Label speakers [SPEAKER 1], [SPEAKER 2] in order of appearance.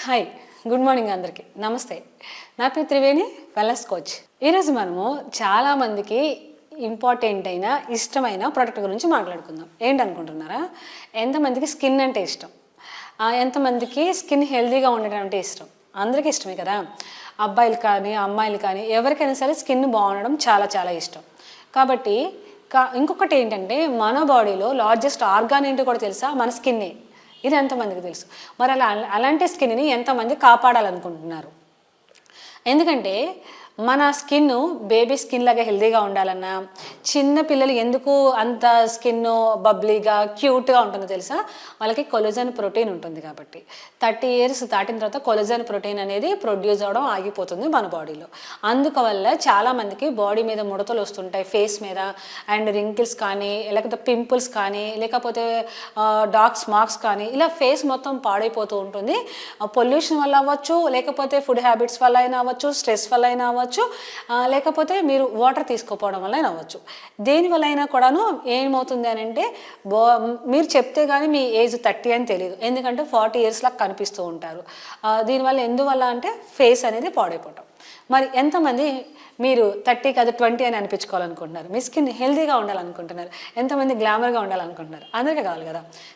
[SPEAKER 1] Hi, good morning అందరికీ. నమస్తే. నా పేరు త్రివేణి, వెల్నెస్ కోచ్. ఈరోజు మనము చాలామందికి ఇంపార్టెంట్ అయిన ఇష్టమైన ప్రోడక్ట్ గురించి మాట్లాడుకుందాం. ఏంటనుకుంటున్నారా? ఎంతమందికి స్కిన్ అంటే ఇష్టం, ఎంతమందికి స్కిన్ హెల్తీగా ఉండడం అంటే ఇష్టం? అందరికీ ఇష్టమే కదా. అబ్బాయిలు కానీ అమ్మాయిలు కానీ ఎవరికైనా సరే స్కిన్ బాగుండడం చాలా చాలా ఇష్టం. కాబట్టి ఇంకొకటి ఏంటంటే, మన బాడీలో లార్జెస్ట్ ఆర్గాన్ ఏంటో కూడా తెలుసా? మన స్కిన్నే. ఇది ఎంతమందికి తెలుసు? మరి అలాంటి స్కిన్ని ఎంతమంది కాపాడాలనుకుంటున్నారు? ఎందుకంటే మన స్కిన్ బేబీ స్కిన్ లాగా హెల్తీగా ఉండాలన్నా, చిన్న పిల్లలు ఎందుకు అంత స్కిన్ బబ్లీగా క్యూట్గా ఉంటుందో తెలుసా? వాళ్ళకి కొలజన్ ప్రోటీన్ ఉంటుంది కాబట్టి. 30 years దాటిన తర్వాత కొలజన్ ప్రోటీన్ అనేది ప్రొడ్యూస్ అవ్వడం ఆగిపోతుంది మన బాడీలో. అందువల్ల చాలామందికి బాడీ మీద ముడతలు వస్తుంటాయి, ఫేస్ మీద, అండ్ రింకిల్స్ కానీ, లేకపోతే పింపుల్స్ కానీ, లేకపోతే డార్క్ మార్క్స్ కానీ, ఇలా ఫేస్ మొత్తం పాడైపోతూ ఉంటుంది. పొల్యూషన్ వల్ల అవ్వచ్చు, లేకపోతే ఫుడ్ హ్యాబిట్స్ వల్ల అయినా అవ్వచ్చు, స్ట్రెస్ వల్ల అయినా అవ్వచ్చు, లేకపోతే మీరు వాటర్ తీసుకోపోవడం వల్ల అయినా అవ్వచ్చు. దేనివల్ల అయినా కూడాను ఏమవుతుంది అని అంటే, మీరు చెప్తే కానీ మీ ఏజ్ 30 అని తెలియదు, ఎందుకంటే 40 years లాగా కనిపిస్తూ ఉంటారు. దీనివల్ల ఎందువల్ల అంటే ఫేస్ అనేది పాడైపోవటం. మరి ఎంతమంది మీరు 30 కాదు 20 అని అనిపించుకోవాలనుకుంటున్నారు? మీ స్కిన్ హెల్తీగా ఉండాలనుకుంటున్నారు? ఎంతమంది గ్లామర్గా ఉండాలనుకుంటున్నారు? అందరికీ కావాలి కదా.